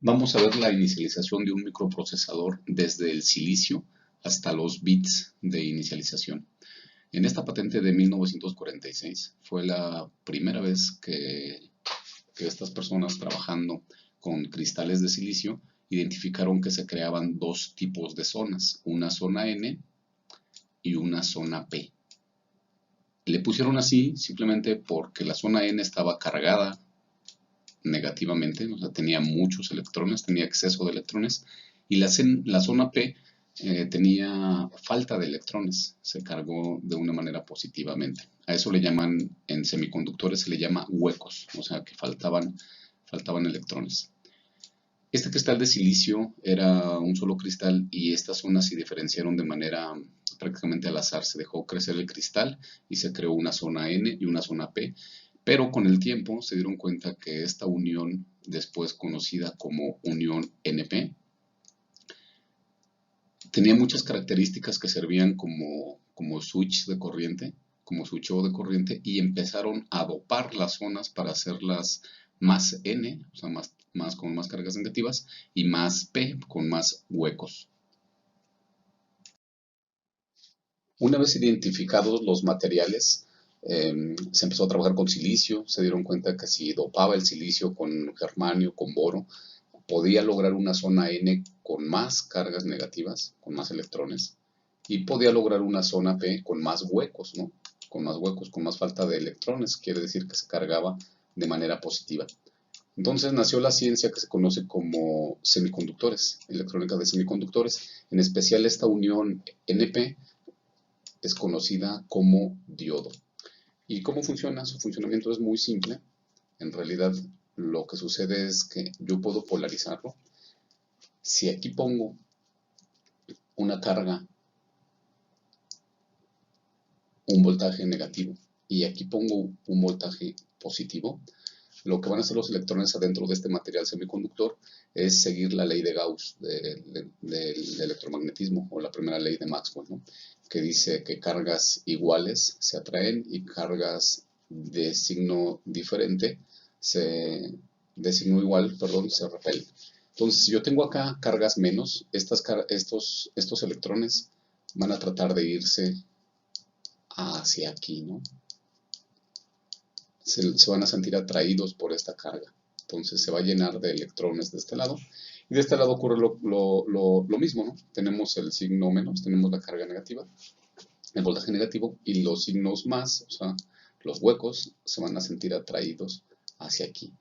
Vamos a ver la inicialización de un microprocesador desde el silicio hasta los bits de inicialización. En esta patente de 1946 fue la primera vez que estas personas trabajando con cristales de silicio identificaron que se creaban dos tipos de zonas, una zona N y una zona P. Le pusieron así simplemente porque la zona N estaba cargada negativamente, o sea, tenía muchos electrones, tenía exceso de electrones, y la zona P tenía falta de electrones, se cargó de una manera positivamente. A eso le llaman, en semiconductores se le llama huecos, o sea que faltaban electrones. Este cristal de silicio era un solo cristal y estas zonas se diferenciaron de manera prácticamente al azar. Se dejó crecer el cristal y se creó una zona N y una zona P, pero con el tiempo se dieron cuenta que esta unión, después conocida como unión NP, tenía muchas características que servían como switch de corriente, como switcheo de corriente, y empezaron a dopar las zonas para hacerlas más N, o sea, con más cargas negativas, y más P, con más huecos. Una vez identificados los materiales, se empezó a trabajar con silicio, se dieron cuenta que si dopaba el silicio con germanio, con boro, podía lograr una zona N con más cargas negativas, con más electrones, y podía lograr una zona P con más huecos, ¿no? Con más huecos, con más falta de electrones, quiere decir que se cargaba de manera positiva. Entonces nació la ciencia que se conoce como semiconductores, electrónica de semiconductores, en especial esta unión NP es conocida como diodo. ¿Y cómo funciona? Su funcionamiento es muy simple. En realidad lo que sucede es que yo puedo polarizarlo. Si aquí pongo una carga, un voltaje negativo, y aquí pongo un voltaje positivo, lo que van a hacer los electrones adentro de este material semiconductor es seguir la ley de Gauss del electromagnetismo, o la primera ley de Maxwell, ¿no? Que dice que cargas iguales se atraen y cargas de signo diferente, de signo igual, perdón, se repelen. Entonces, si yo tengo acá cargas menos, estos electrones van a tratar de irse hacia aquí, ¿no? Se van a sentir atraídos por esta carga. Entonces se va a llenar de electrones de este lado. Y de este lado ocurre lo mismo, ¿no? Tenemos el signo menos, tenemos la carga negativa, el voltaje negativo, y los signos más, o sea, los huecos, se van a sentir atraídos hacia aquí.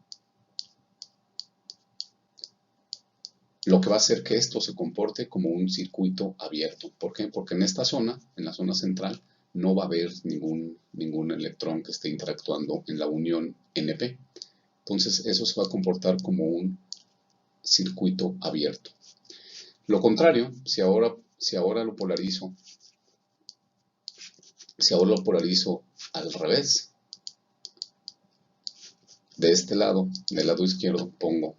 Lo que va a hacer que esto se comporte como un circuito abierto. ¿Por qué? Porque en esta zona, en la zona central, no va a haber ningún electrón que esté interactuando en la unión NP. Entonces eso se va a comportar como un circuito abierto. Lo contrario, si ahora lo polarizo al revés, de este lado, del lado izquierdo, pongo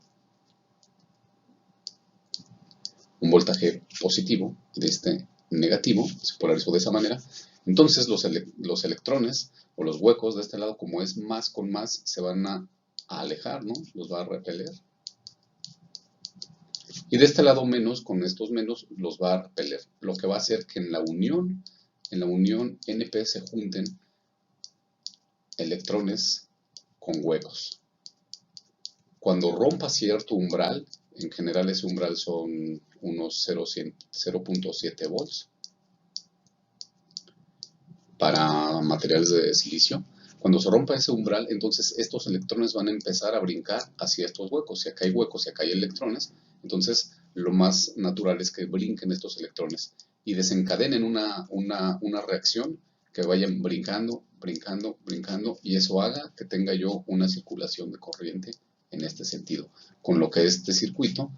un voltaje positivo, de este negativo, se polarizó de esa manera, entonces los electrones o los huecos de este lado, como es más con más, se van a alejar, ¿no? Los va a repeler. Y de este lado menos, con estos menos, los va a repeler. Lo que va a hacer que en la unión NP se junten electrones con huecos. Cuando rompa cierto umbral, en general ese umbral son unos 0.7 volts para materiales de silicio. Cuando se rompa ese umbral, entonces estos electrones van a empezar a brincar hacia estos huecos. Si acá hay huecos, si acá hay electrones, entonces lo más natural es que brinquen estos electrones y desencadenen una reacción que vayan brincando, brincando, brincando, y eso haga que tenga yo una circulación de corriente en este sentido. Con lo que este circuito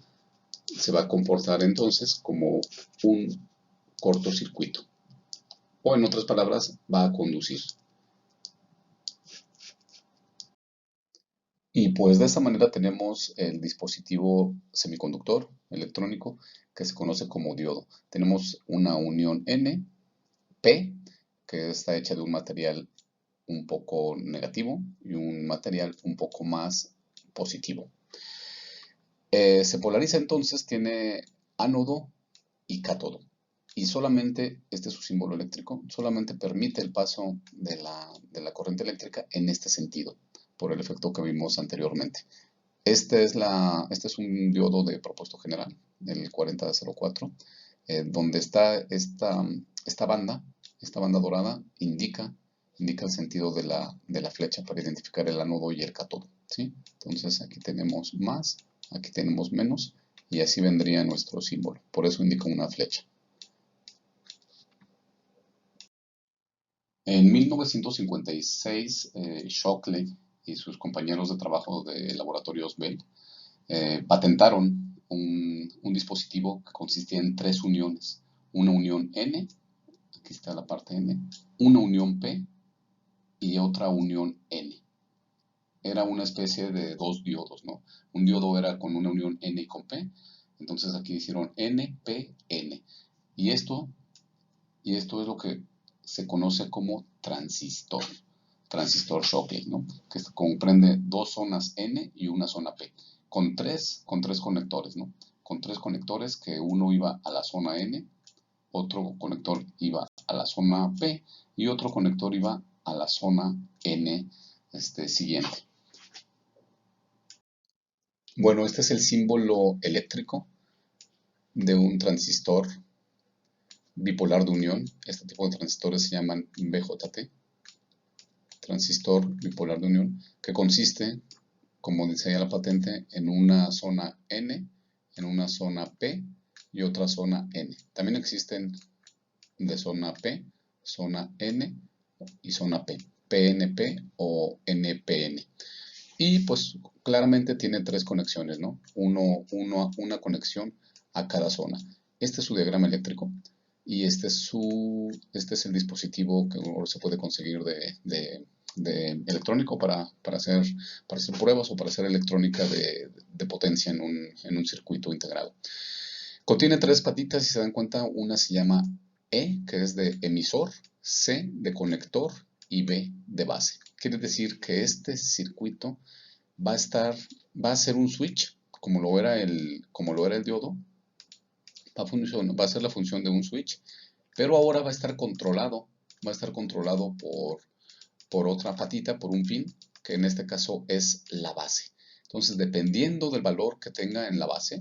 se va a comportar entonces como un cortocircuito. O en otras palabras, va a conducir. Y pues de esta manera tenemos el dispositivo semiconductor electrónico que se conoce como diodo. Tenemos una unión N, P, que está hecha de un material un poco negativo y un material un poco más positivo. Se polariza entonces, tiene ánodo y cátodo. Y solamente, este es su símbolo eléctrico, solamente permite el paso de la corriente eléctrica en este sentido, por el efecto que vimos anteriormente. Este es un diodo de propósito general, el 4004, donde está esta banda dorada, indica el sentido de la flecha para identificar el ánodo y el cátodo, ¿sí? Entonces aquí tenemos más, aquí tenemos menos, y así vendría nuestro símbolo. Por eso indica una flecha. En 1956, Shockley y sus compañeros de trabajo de laboratorios Bell patentaron un dispositivo que consistía en tres uniones. Una unión N, aquí está la parte N, una unión P y otra unión N. Era una especie de dos diodos, ¿no? Un diodo era con una unión N y con P, entonces aquí hicieron N, P, N. Y esto es lo que se conoce como transistor Shockley, ¿no? Que comprende dos zonas N y una zona P, con tres conectores, ¿no? Con tres conectores que uno iba a la zona N, otro conector iba a la zona P y otro conector iba a la zona N siguiente. Bueno, este es el símbolo eléctrico de un transistor bipolar de unión. Este tipo de transistores se llaman BJT, transistor bipolar de unión, que consiste, como dice la patente, en una zona N, en una zona P y otra zona N. También existen de zona P, zona N y zona P, PNP o NPN. Y pues claramente tiene tres conexiones, ¿no? Una conexión a cada zona. Este es su diagrama eléctrico y este es el dispositivo que se puede conseguir de electrónico para hacer pruebas o para hacer electrónica de potencia en un circuito integrado. Contiene tres patitas, si se dan cuenta, una se llama E, que es de emisor, C de conector y B de base. Quiere decir que este circuito va a ser un switch, como lo era el diodo, va a ser la función de un switch, pero ahora va a estar controlado por otra patita, por un pin, que en este caso es la base. Entonces, dependiendo del valor que tenga en la base,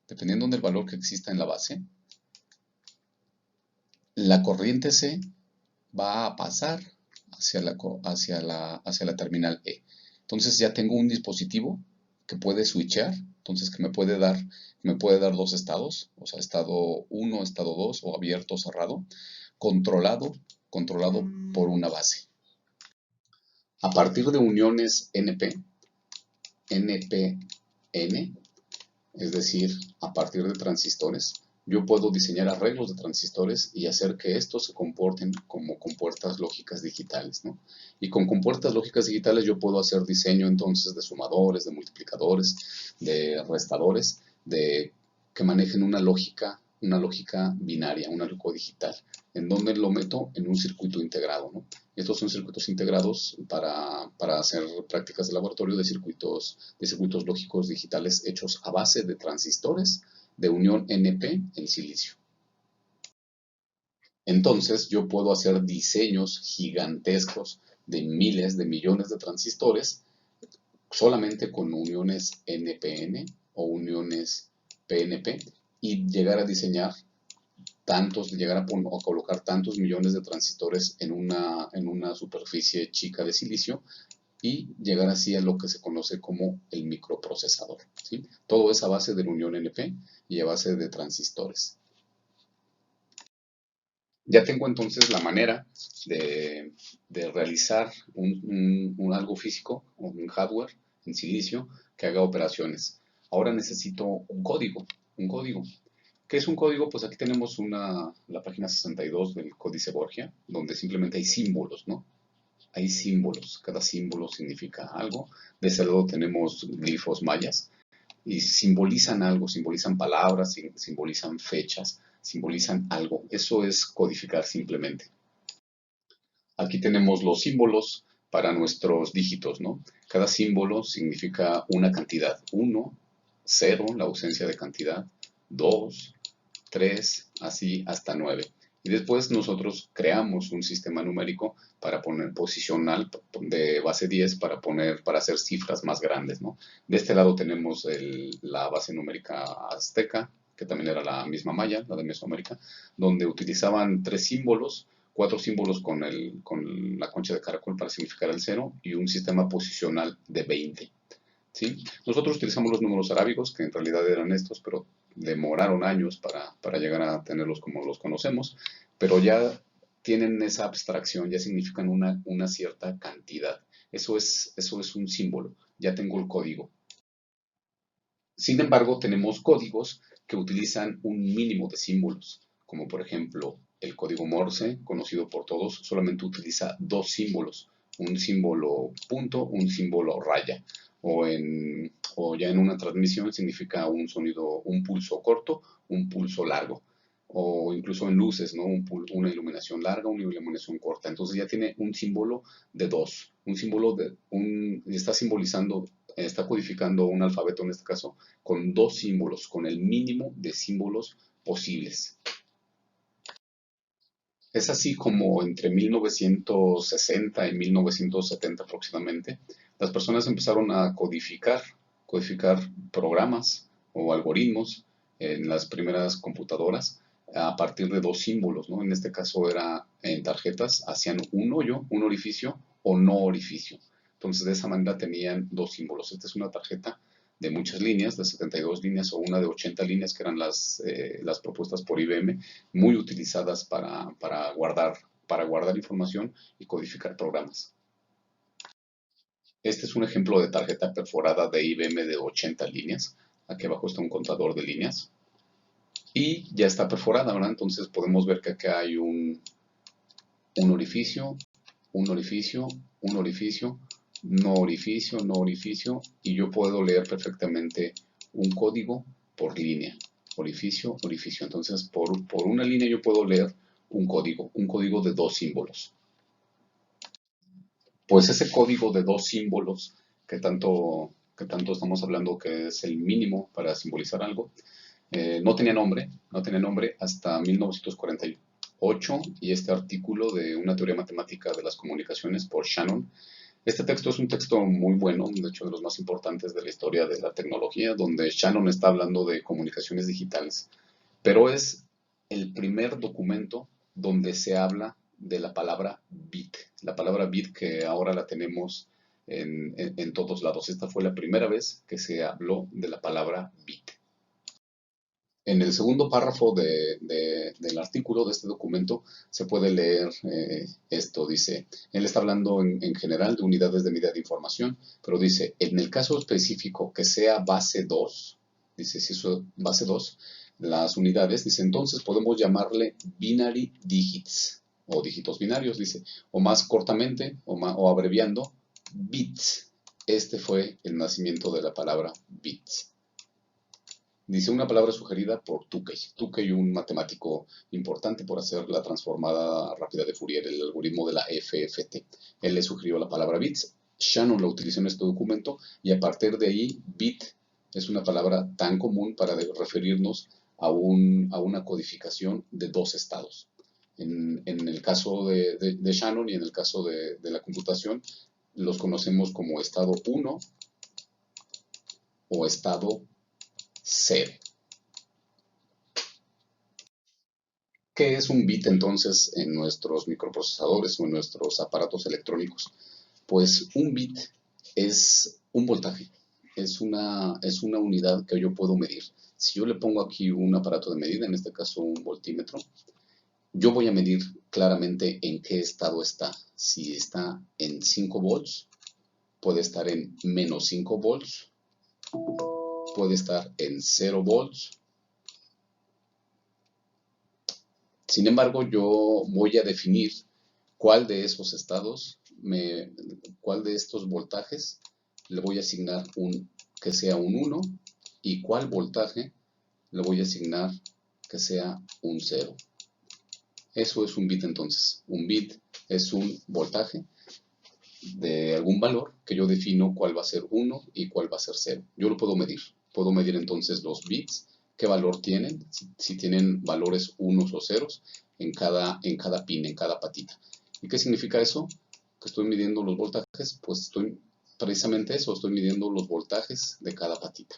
dependiendo del valor que exista en la base, la corriente C va a pasar hacia la terminal E. Entonces ya tengo un dispositivo que puede switchear, entonces que me puede dar dos estados, o sea, estado 1, estado 2 o abierto o cerrado, controlado por una base. A partir de uniones NP, NPN, es decir, a partir de transistores, yo puedo diseñar arreglos de transistores y hacer que estos se comporten como compuertas lógicas digitales, ¿no? Y con compuertas lógicas digitales yo puedo hacer diseño entonces de sumadores, de multiplicadores, de restadores, que manejen una lógica binaria, una lógica digital, en donde lo meto en un circuito integrado, ¿no? Estos son circuitos integrados para hacer prácticas de laboratorio de circuitos lógicos digitales hechos a base de transistores de unión NP en silicio. Entonces yo puedo hacer diseños gigantescos de miles, de millones de transistores solamente con uniones NPN o uniones PNP y llegar a diseñar llegar a colocar tantos millones de transistores en una superficie chica de silicio y llegar así a lo que se conoce como el microprocesador, ¿sí? Todo es a base de la unión NP y a base de transistores. Ya tengo entonces la manera de realizar algo físico, un hardware en silicio que haga operaciones. Ahora necesito un código. ¿Qué es un código? Pues aquí tenemos la página 62 del Códice Borgia, donde simplemente hay símbolos, ¿no? Hay símbolos, cada símbolo significa algo. De ese lado tenemos glifos mayas y simbolizan algo, simbolizan palabras, simbolizan fechas, simbolizan algo. Eso es codificar simplemente. Aquí tenemos los símbolos para nuestros dígitos, ¿no? Cada símbolo significa una cantidad. 1, 0, la ausencia de cantidad, 2, 3, así hasta 9. Y después nosotros creamos un sistema numérico para poner posicional de base 10 para hacer cifras más grandes, ¿no? De este lado tenemos la base numérica azteca, que también era la misma maya, la de Mesoamérica, donde utilizaban 3 símbolos, 4 símbolos con la concha de caracol para significar el 0 y un sistema posicional de 20. ¿Sí? Nosotros utilizamos los números arábigos, que en realidad eran estos, pero demoraron años para llegar a tenerlos como los conocemos, pero ya tienen esa abstracción, ya significan una cierta cantidad. Eso es un símbolo, ya tengo el código. Sin embargo, tenemos códigos que utilizan un mínimo de símbolos, como por ejemplo el código Morse, conocido por todos, solamente utiliza 2 símbolos, un símbolo punto, un símbolo raya, o ya en una transmisión significa un sonido, un pulso corto, un pulso largo, o incluso en luces, ¿no? Una iluminación larga, una iluminación corta. Entonces ya tiene un símbolo de 2, un símbolo está simbolizando, está codificando un alfabeto en este caso con 2 símbolos, con el mínimo de símbolos posibles. Es así como entre 1960 y 1970 aproximadamente, las personas empezaron a codificar programas o algoritmos en las primeras computadoras a partir de 2 símbolos, ¿no? En este caso era en tarjetas, hacían un hoyo, un orificio o no orificio. Entonces de esa manera tenían 2 símbolos. Esta es una tarjeta de muchas líneas, de 72 líneas o una de 80 líneas que eran las propuestas por IBM, muy utilizadas para guardar información y codificar programas. Este es un ejemplo de tarjeta perforada de IBM de 80 líneas. Aquí abajo está un contador de líneas. Y ya está perforada, ¿verdad? Entonces podemos ver que acá hay un orificio, un orificio, un orificio, no orificio, no orificio, y yo puedo leer perfectamente un código por línea, orificio, orificio. Entonces, por una línea yo puedo leer un código de 2 símbolos. Pues ese código de 2 símbolos que tanto estamos hablando que es el mínimo para simbolizar algo, no tenía nombre hasta 1948 y este artículo de una teoría matemática de las comunicaciones por Shannon. Este texto es un texto muy bueno, de hecho de los más importantes de la historia de la tecnología, donde Shannon está hablando de comunicaciones digitales, pero es el primer documento donde se habla de la palabra bit que ahora la tenemos en todos lados. Esta fue la primera vez que se habló de la palabra bit. En el segundo párrafo del artículo de este documento se puede leer esto, dice, él está hablando en general de unidades de medida de información, pero dice, en el caso específico que sea base 2, dice, si es base 2, las unidades, dice, entonces podemos llamarle binary digits, o dígitos binarios, dice, o más cortamente, o abreviando, bits. Este fue el nacimiento de la palabra bits. Dice una palabra sugerida por Tukey. Tukey, un matemático importante por hacer la transformada rápida de Fourier, el algoritmo de la FFT. Él le sugirió la palabra bits. Shannon la utilizó en este documento y a partir de ahí, bit es una palabra tan común para referirnos a una codificación de 2 estados. En el caso de Shannon y en el caso de la computación, los conocemos como estado 1 o estado 0. ¿Qué es un bit entonces en nuestros microprocesadores o en nuestros aparatos electrónicos? Pues un bit es un voltaje, es una unidad que yo puedo medir. Si yo le pongo aquí un aparato de medida, en este caso un voltímetro, yo voy a medir claramente en qué estado está. Si está en 5 volts, puede estar en menos 5 volts, puede estar en 0 volts. Sin embargo, yo voy a definir cuál de esos estados, cuál de estos voltajes le voy a asignar que sea un 1 y cuál voltaje le voy a asignar que sea un 0. Eso es un bit entonces. Un bit es un voltaje de algún valor que yo defino cuál va a ser 1 y cuál va a ser 0. Yo lo puedo medir. Puedo medir entonces los bits, qué valor tienen, si tienen valores unos o ceros en cada pin, en cada patita. ¿Y qué significa eso? Que estoy midiendo los voltajes, pues estoy precisamente eso, estoy midiendo los voltajes de cada patita.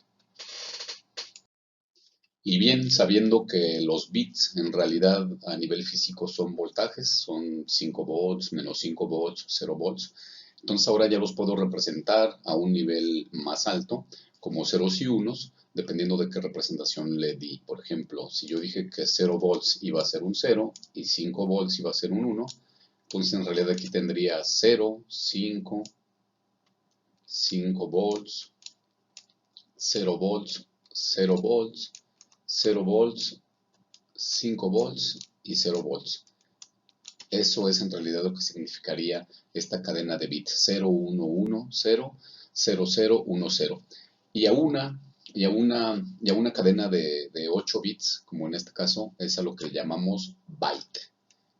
Y bien, sabiendo que los bits en realidad a nivel físico son voltajes, son 5 volts, menos 5 volts, 0 volts, entonces ahora ya los puedo representar a un nivel más alto, como ceros y unos, dependiendo de qué representación le di. Por ejemplo, si yo dije que 0 volts iba a ser un 0 y 5 volts iba a ser un 1, entonces en realidad aquí tendría 0, 5, 5 volts, 0 volts, 0 volts, 0 volts, 5 volts y 0 volts. Eso es en realidad lo que significaría esta cadena de bits 0, 1, 1, 0, 0, 0, 1, 0. Y a una cadena de 8 bits, como en este caso, es a lo que llamamos byte.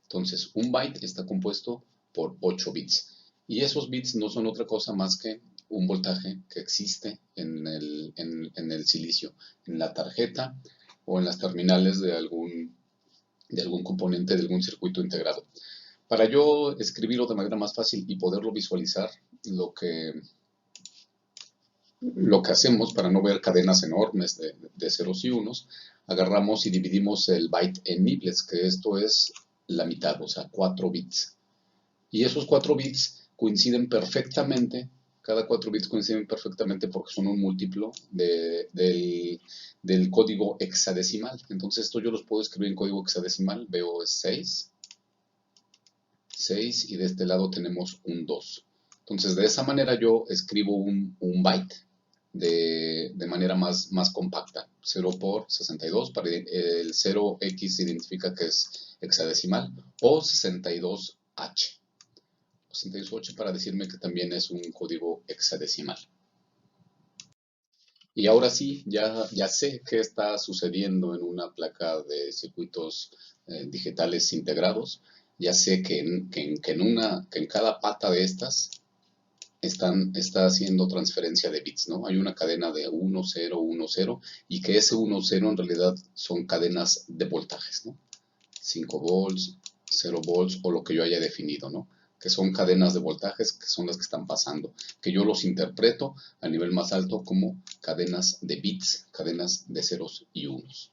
Entonces, un byte está compuesto por 8 bits. Y esos bits no son otra cosa más que un voltaje que existe en el silicio, en la tarjeta o en las terminales de algún componente de algún circuito integrado. Para yo escribirlo de manera más fácil y poderlo visualizar, lo que hacemos para no ver cadenas enormes de ceros y unos, agarramos y dividimos el byte en niveles, que esto es la mitad, o sea, 4 bits. Y esos 4 bits coinciden perfectamente, cada 4 bits coinciden perfectamente porque son un múltiplo del código hexadecimal. Entonces esto yo los puedo escribir en código hexadecimal, veo es 6, 6 y de este lado tenemos un 2. Entonces de esa manera yo escribo un byte de manera más compacta. 0 por 62, para el 0x identifica que es hexadecimal, o 62H. 62H para decirme que también es un código hexadecimal. Y ahora sí, ya sé qué está sucediendo en una placa de circuitos digitales integrados. Ya sé que en cada pata de estas está haciendo transferencia de bits, ¿no? Hay una cadena de 1, 0, 1, 0, y que ese 1, 0 en realidad son cadenas de voltajes, ¿no? 5 volts, 0 volts, o lo que yo haya definido, ¿no? Que son cadenas de voltajes que son las que están pasando, que yo los interpreto a nivel más alto como cadenas de bits, cadenas de ceros y unos.